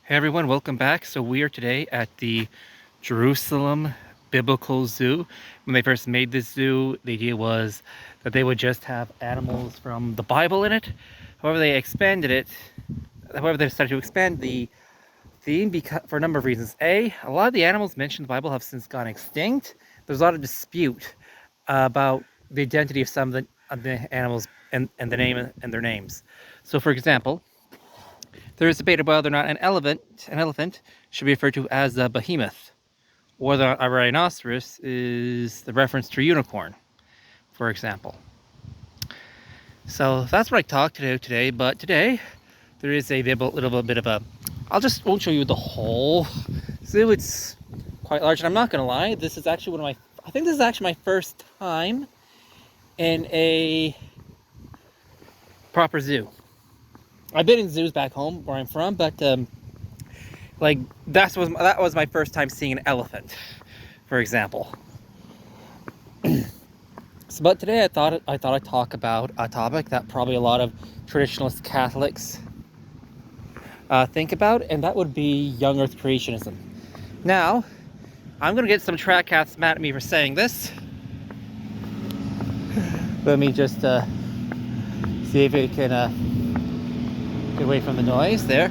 Hey everyone, welcome back. So we are today at the Jerusalem Biblical Zoo. When they first made this zoo, the idea was that they would just have animals from the Bible in it. However, they expanded it. However, they started to expand the theme for a number of reasons. A lot of the animals mentioned in the Bible have since gone extinct. There's a lot of dispute about the identity of some of the animals and the name and their names. So, for example, there is debate about whether or not an elephant should be referred to as a behemoth, or whether a rhinoceros is the reference to a unicorn, for example. So that's what I talked to today, but today there is a little bit of a, won't show you the whole zoo. It's quite large, and I'm not gonna lie, this is actually I think this is actually my first time in a proper zoo. I've been in zoos back home where I'm from, but that was my first time seeing an elephant, for example. But today I thought I'd talk about a topic that probably a lot of traditionalist Catholics think about, and that would be young Earth creationism. Now, I'm gonna get some track cats mad at me for saying this. Let me just see if it can get away from the noise there.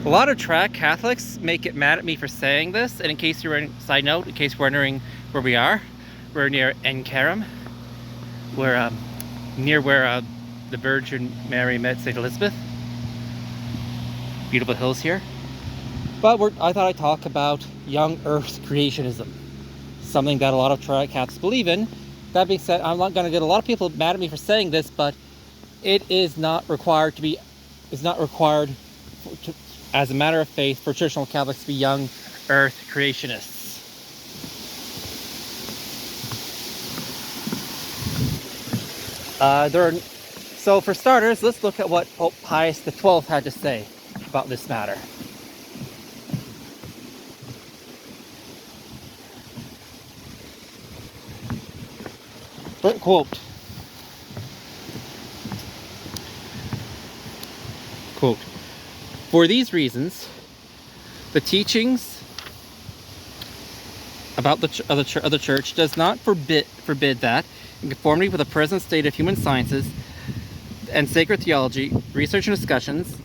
A lot of track Catholics make it mad at me for saying this, and in case you're in wondering where we are, we're near Encarum. We're near where the Virgin Mary met St. Elizabeth. Beautiful hills here. But I thought I'd talk about young Earth creationism, something that a lot of track Catholics believe in. That being said, I'm not going to get a lot of people mad at me for saying this, but it is not required as a matter of faith for traditional Catholics to be young Earth creationists. So for starters, let's look at what Pope Pius XII had to say about this matter. Quote, "For these reasons, the teachings about the Church does not forbid that, in conformity with the present state of human sciences and sacred theology, research and discussions,"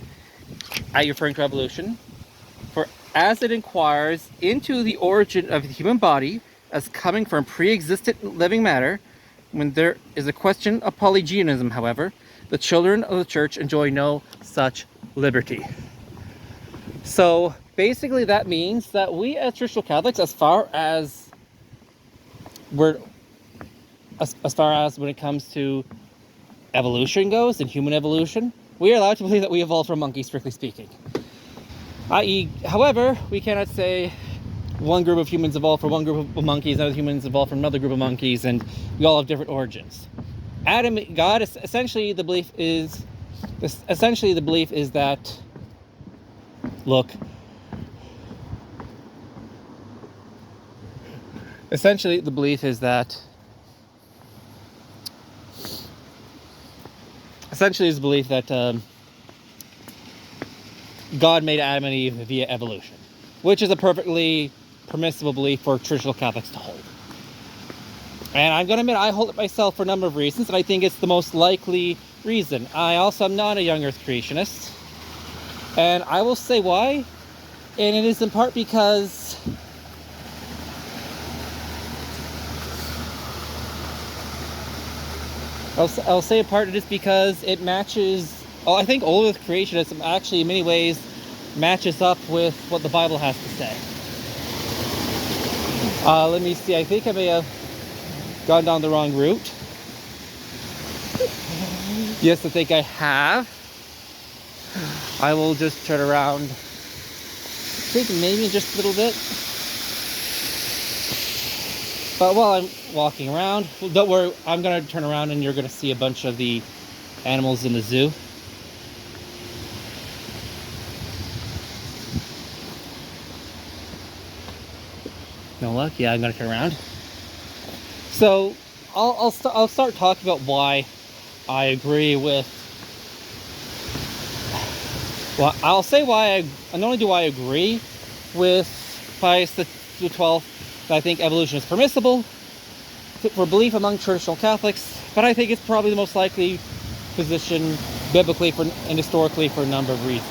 I referring to evolution, "for as it inquires into the origin of the human body as coming from pre-existent living matter, when there is a question of polygenism, however, the children of the Church enjoy no such liberty." So basically that means that we as traditional Catholics, as far as when it comes to evolution goes, and human evolution, we are allowed to believe that we evolved from monkeys, strictly speaking. However, we cannot say one group of humans evolved from one group of monkeys, other humans evolved from another group of monkeys, and we all have different origins. Essentially the belief is that, God made Adam and Eve via evolution, which is a perfectly permissible belief for traditional Catholics to hold. And I'm going to admit I hold it myself for a number of reasons, and I think it's the most likely reason. I also am not a young Earth creationist, and I will say why. And it is in part because I'll say in part it is because it matches. I think old Earth creationism actually in many ways matches up with what the Bible has to say. Let me see. I think I may have gone down the wrong route. Yes, I think I have. I will just turn around. I think maybe just a little bit. But while I'm walking around, don't worry, I'm going to turn around and you're going to see a bunch of the animals in the zoo. No luck? Yeah, I'm going to turn around. So I'll start talking about why I agree with Well, I'll say why not only do I agree with Pius the 12th that I think evolution is permissible for belief among traditional Catholics, but I think it's probably the most likely position biblically and historically for a number of reasons.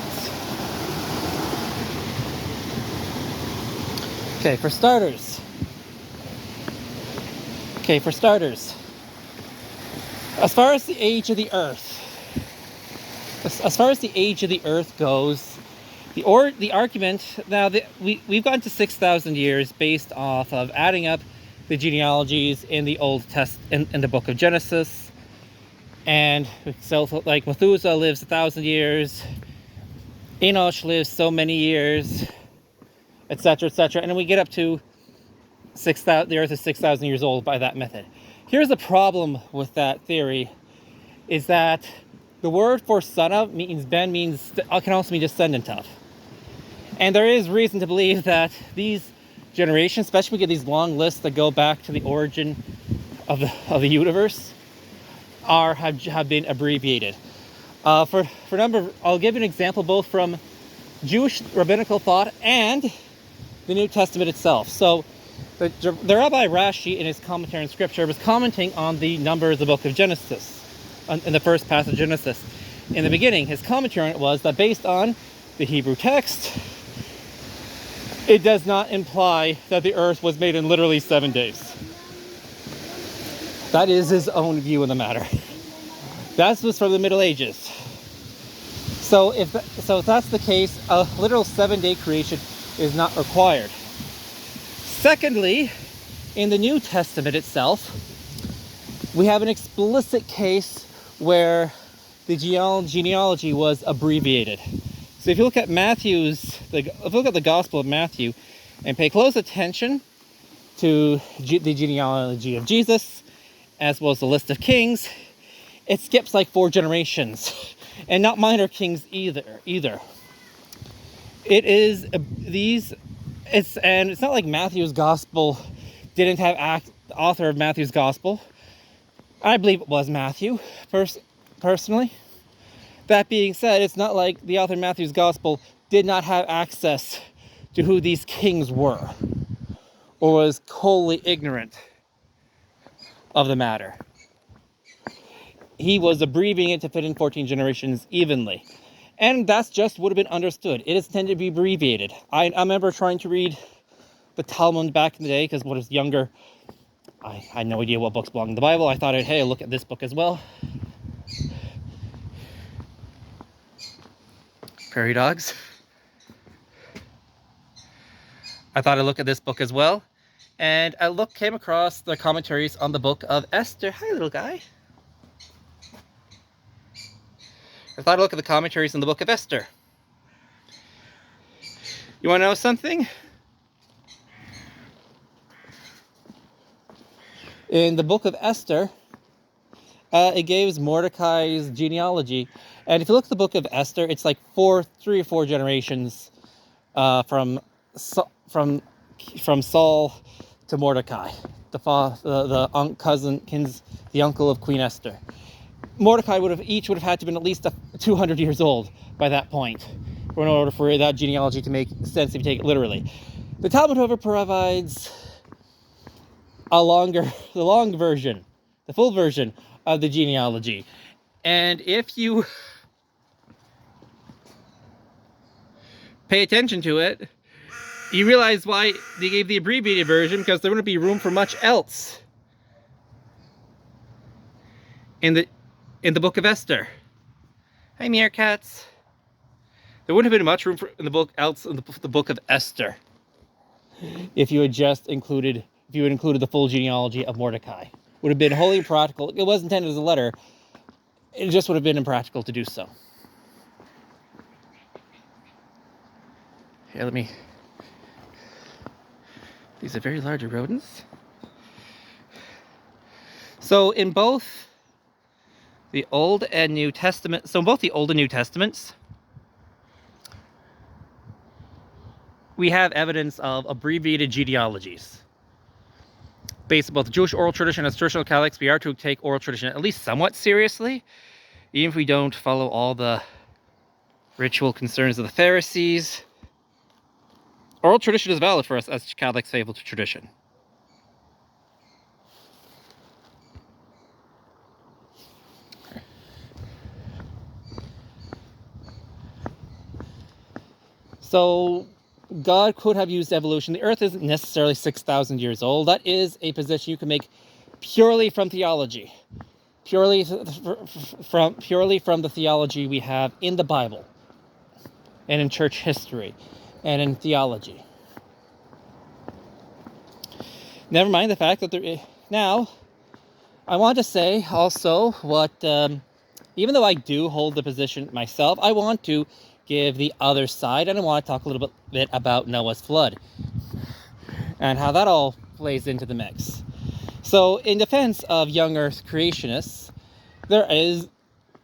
Okay, for starters, as far as the age of the Earth goes, the argument now we've gotten to 6,000 years based off of adding up the genealogies in the Old Testament in the book of Genesis, and so like Methuselah lives 1,000 years, Enosh lives so many years, etc., etc., and then we get up to 6,000. The Earth is 6,000 years old by that method. Here's the problem with that theory: is that the word for son of can also mean descendant of. And there is reason to believe that these generations, especially when we get these long lists that go back to the origin of the universe, have been abbreviated. For a number, I'll give you an example both from Jewish rabbinical thought and the New Testament itself. So the Rabbi Rashi, in his commentary on Scripture, was commenting on the numbers of the book of Genesis, in the first passage of Genesis. In the beginning, his commentary on it was that based on the Hebrew text, it does not imply that the earth was made in literally 7 days. That is his own view on the matter. That was from the Middle Ages. So if that's the case, a literal 7-day creation is not required. Secondly, in the New Testament itself, we have an explicit case where the genealogy was abbreviated. So if you look at the Gospel of Matthew and pay close attention to the genealogy of Jesus, as well as the list of kings, it skips like 4 generations, and not minor kings either. It's not like Matthew's Gospel didn't have the author of Matthew's Gospel. I believe it was Matthew, personally. That being said, it's not like the author of Matthew's Gospel did not have access to who these kings were, or was wholly ignorant of the matter. He was abbreviating it to fit in 14 generations evenly. And that's just would have been understood. It is tended to be abbreviated. I remember trying to read the Talmud back in the day, because when I was younger, I had no idea what books belonged in the Bible. I thought, hey, look at this book as well. Prairie dogs. I thought I'd look at this book as well. And I came across the commentaries on the book of Esther. Hi, little guy. I thought I'd look at the commentaries on the book of Esther. You want to know something? In the book of Esther, it gives Mordecai's genealogy. And if you look at the book of Esther, it's like 3 or 4 generations from Saul to Mordecai, the uncle of Queen Esther. Mordecai would have had to been at least 200 years old by that point, in order for that genealogy to make sense if you take it literally. The Talmud, however, provides the long version, the full version of the genealogy. And if you pay attention to it, you realize why they gave the abbreviated version, because there wouldn't be room for much else in the book of Esther. Hi, meerkats. There wouldn't have been much room in the book of Esther if you had included the full genealogy of Mordecai. Would have been wholly impractical. It was intended as a letter. It just would have been impractical to do so. Here, these are very large rodents. So in both the Old and New Testament, Testaments, we have evidence of abbreviated genealogies. Based on both the Jewish oral tradition and traditional Catholics, we are to take oral tradition at least somewhat seriously, even if we don't follow all the ritual concerns of the Pharisees. Oral tradition is valid for us as Catholics faithful to tradition. So God could have used evolution. The earth isn't necessarily 6,000 years old. That is a position you can make purely from theology. Purely from the theology we have in the Bible and in church history and in theology. Never mind the fact that there is... Now, I want to say also what, even though I do hold the position myself, I want to give the other side, and I want to talk a little bit about Noah's flood and how that all plays into the mix. So in defense of young earth creationists, there is,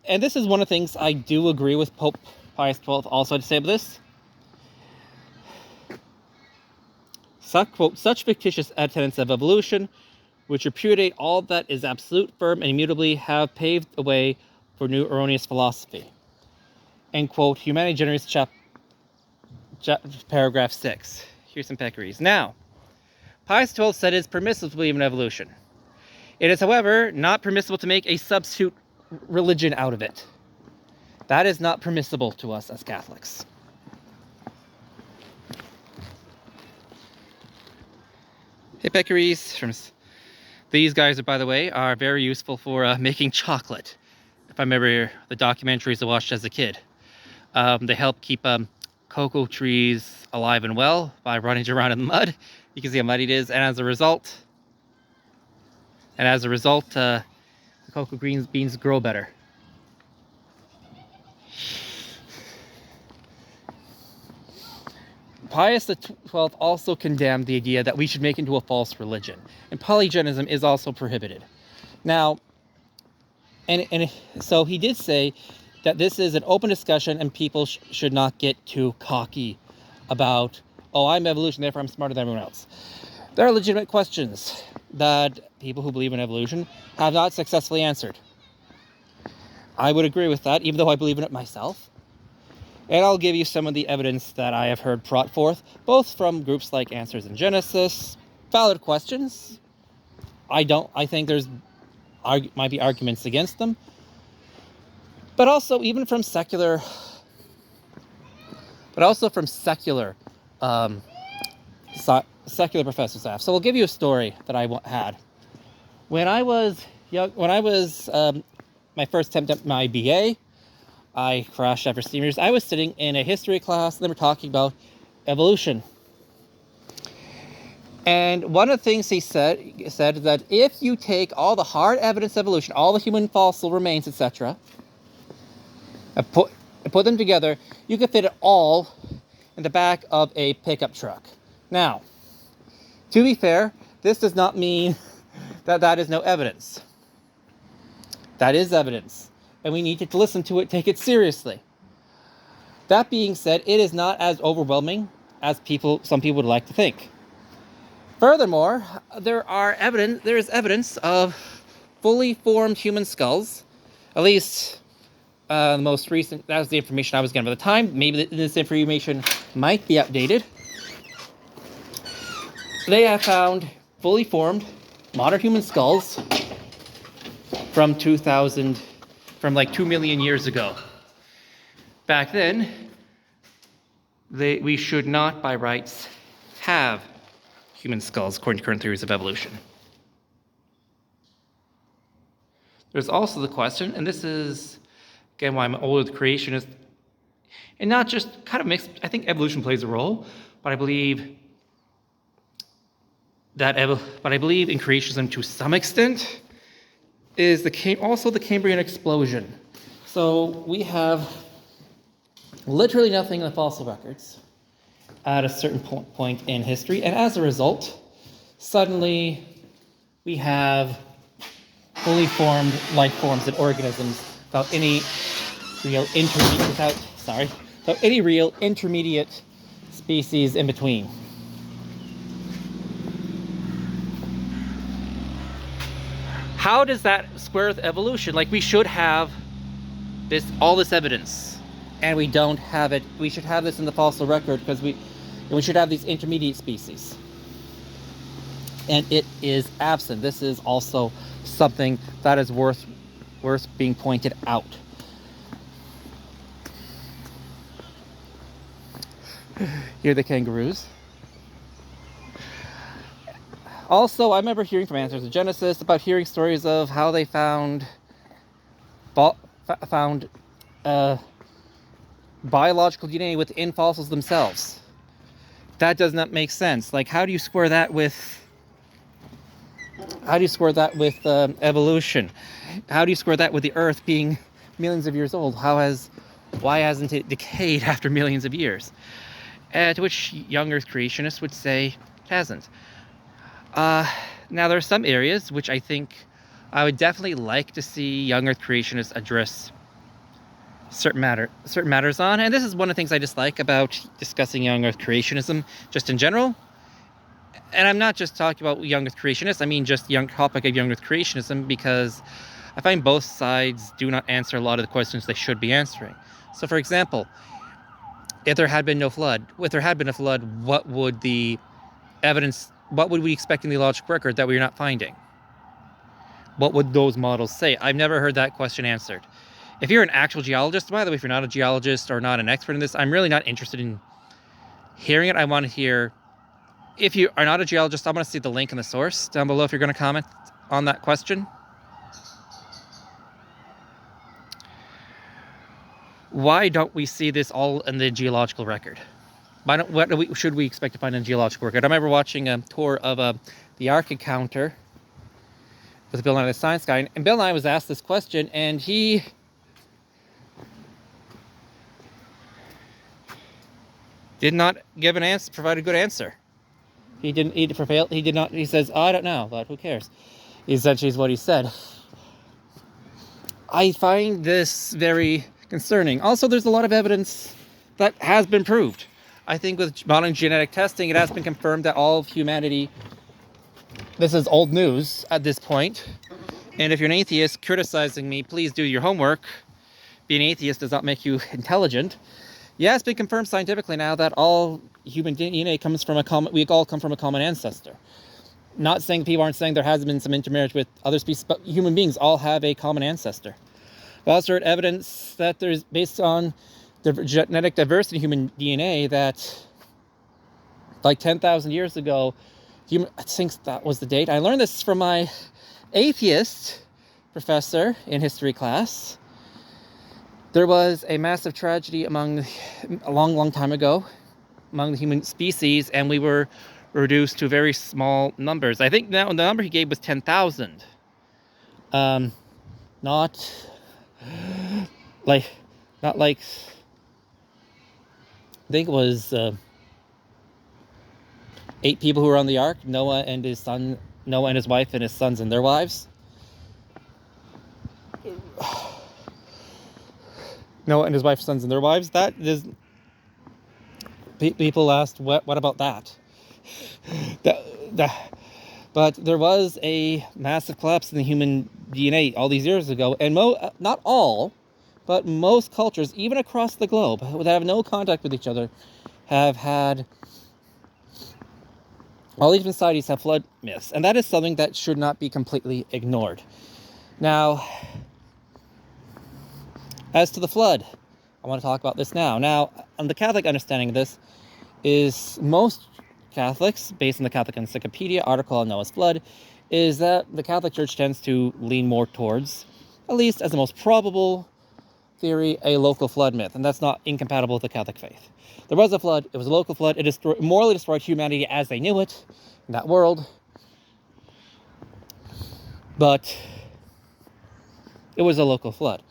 and this is one of the things I do agree with Pope Pius XII also to say about this, quote, such fictitious tenets of evolution, which repudiate all that is absolute, firm, and immutably, have paved the way for new erroneous philosophy. End quote, Humanity Generis, paragraph 6. Here's some peccaries. Now, Pius XII said it is permissible to believe in evolution. It is, however, not permissible to make a substitute religion out of it. That is not permissible to us as Catholics. Hey, peccaries. These guys, by the way, are very useful for making chocolate. If I remember the documentaries I watched as a kid. They help keep cocoa trees alive and well by running around in the mud. You can see how muddy it is, and as a result, the cocoa beans grow better. Pius XII also condemned the idea that we should make into a false religion, and polygenism is also prohibited. Now, and so he did say that this is an open discussion and people should not get too cocky about, oh, I'm evolution, therefore I'm smarter than everyone else. There are legitimate questions that people who believe in evolution have not successfully answered. I would agree with that, even though I believe in it myself. And I'll give you some of the evidence that I have heard brought forth, both from groups like Answers in Genesis, valid questions. I think there's might be arguments against them, but also even from secular professors have. So we'll give you a story that I had. When I was young, my first attempt at my BA, I crashed after seniors. I was sitting in a history class and they were talking about evolution. And one of the things he said that if you take all the hard evidence of evolution, all the human fossil remains, etc., and put them together, you can fit it all in the back of a pickup truck. Now, to be fair, this does not mean that is no evidence. That is evidence, and we need to listen to it, take it seriously. That being said, it is not as overwhelming as some people would like to think. Furthermore, there is evidence of fully formed human skulls. At least the most recent, that was the information I was given at the time. Maybe this information might be outdated. They have found fully formed modern human skulls from like 2 million years ago. Back then, we should not by rights have human skulls, according to current theories of evolution. There's also the question, and this is, again, why I'm older the creationist, and not just kind of mixed. I think evolution plays a role, but I believe in creationism to some extent is also the Cambrian explosion. So we have literally nothing in the fossil records at a certain point in history, and as a result, suddenly we have fully formed life forms and organisms without any real intermediate species in between. How does that square with evolution? Like, we should have all this evidence. and we don't have it. We should have this in the fossil record because we should have these intermediate species. And it is absent. This is also something that is worth being pointed out. Here are the kangaroos. Also, I remember hearing from Answers to Genesis about hearing stories of how they found biological DNA within fossils themselves. That does not make sense. Like, how do you square that with evolution? How do you square that with the Earth being millions of years old? Why hasn't it decayed after millions of years? To which young Earth creationists would say it hasn't. Now, there are some areas which I think I would definitely like to see young Earth creationists address certain matters on, and this is one of the things I dislike about discussing young Earth creationism just in general. And I'm not just talking about young Earth creationists, I mean just topic of young Earth creationism, because I find both sides do not answer a lot of the questions they should be answering. So, for example, if there had been a flood, what would we expect in the geological record that we're not finding? What would those models say? I've never heard that question answered. If you're an actual geologist, by the way, if you're not a geologist or not an expert in this, I'm really not interested in hearing it. I want to hear, if you are not a geologist, I want to see the link and the source down below if you're going to comment on that question. Why don't we see this all in the geological record? What should we expect to find in the geological record? I remember watching a tour of the Ark encounter with Bill Nye the Science Guy, and Bill Nye was asked this question, and he did not give an answer, provide a good answer. He says, I don't know, but who cares? Essentially is what he said. I find this very concerning. Also, there's a lot of evidence that has been proved. I think with modern genetic testing, it has been confirmed that all of humanity, this is old news at this point. And if you're an atheist criticizing me, please do your homework. Being an atheist does not make you intelligent. Yeah, it's been confirmed scientifically now that all human DNA comes from we all come from a common ancestor. Not saying people aren't saying there has been some intermarriage with other species, but human beings all have a common ancestor. We also heard evidence that there's, based on the genetic diversity in human DNA, that like 10,000 years ago, I think that was the date. I learned this from my atheist professor in history class. There was a massive tragedy a long time ago among the human species, and we were reduced to very small numbers. I think now the number he gave was 10,000. Not like, I think it was 8 people who were on the ark, Noah and his wife and his sons and their wives. Noah and his wife, sons, and their wives. That is, people asked, what about that? But there was a massive collapse in the human DNA all these years ago, and not all, but most cultures, even across the globe, that have no contact with each other, have had, all these societies have flood myths, and that is something that should not be completely ignored. Now, as to the flood, I want to talk about this now. Now, the Catholic understanding of this is most Catholics, based on the Catholic Encyclopedia article on Noah's flood, is that the Catholic Church tends to lean more towards, at least as the most probable theory, a local flood myth, and that's not incompatible with the Catholic faith. There was a flood, it was a local flood, it morally destroyed humanity as they knew it in that world, but it was a local flood.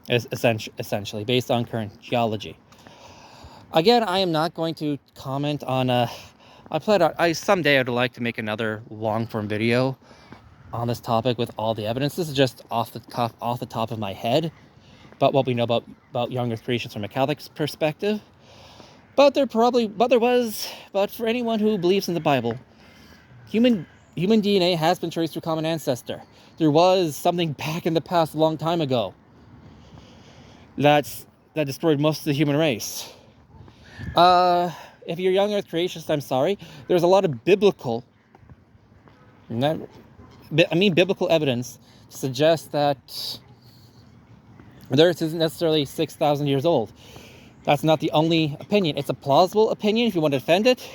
Essentially, based on current geology. Again, I am not going to comment on, someday I'd like to make another long-form video on this topic with all the evidence. This is just off the top of my head, about what we know about young Earth creations from a Catholic perspective. But for anyone who believes in the Bible, human DNA has been traced through common ancestor. There was something back in the past a long time ago. that destroyed most of the human race. If you're young Earth creationist, I'm sorry. There's a lot of biblical evidence to suggest that the Earth isn't necessarily 6,000 years old. That's not the only opinion. It's a plausible opinion if you want to defend it,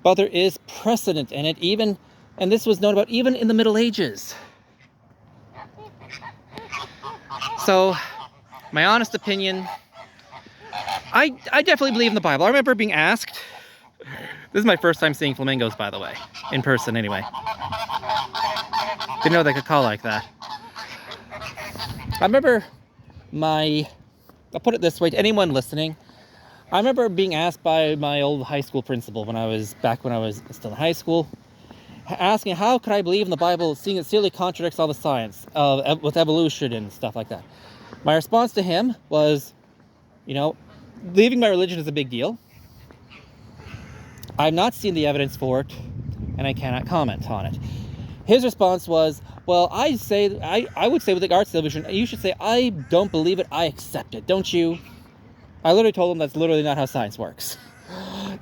but there is precedent in it, and this was known about even in the Middle Ages. So, my honest opinion, I definitely believe in the Bible. I remember being asked, this is my first time seeing flamingos, by the way, in person anyway. Didn't know they could call like that. I remember I'll put it this way to anyone listening. I remember being asked by my old high school principal when I was still in high school, asking how could I believe in the Bible, seeing it clearly contradicts all the science with evolution and stuff like that. My response to him was, leaving my religion is a big deal. I've not seen the evidence for it, and I cannot comment on it. His response was, well, I would say with the arts television, you should say, I don't believe it, I accept it, don't you? I literally told him that's literally not how science works.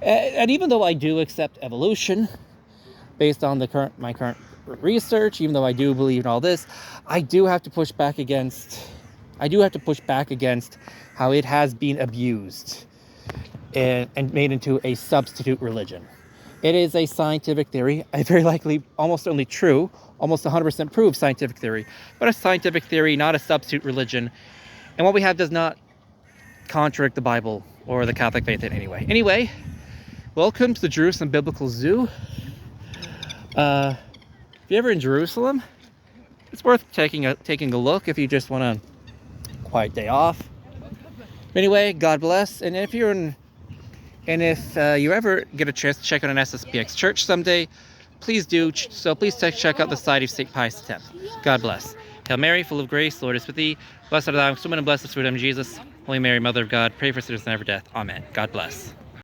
And even though I do accept evolution, based on my current research, even though I do believe in all this, I do have to push back against how it has been abused and made into a substitute religion. It is a scientific theory, a very likely almost only true, almost 100% proved scientific theory, but a scientific theory, not a substitute religion. And what we have does not contradict the Bible or the Catholic faith in any way. Anyway, welcome to the Jerusalem Biblical Zoo. If you're ever in Jerusalem, it's worth taking a look if you just want a quiet day off. Anyway, God bless. And if you ever get a chance to check out an SSPX church someday, please do. So please check out the Society of St. Pius X. God bless. Hail Mary, full of grace, the Lord is with thee. Blessed art thou amongst women, and blessed is the fruit of thy womb, Jesus. Holy Mary, Mother of God, pray for sinners in every death. Amen. God bless.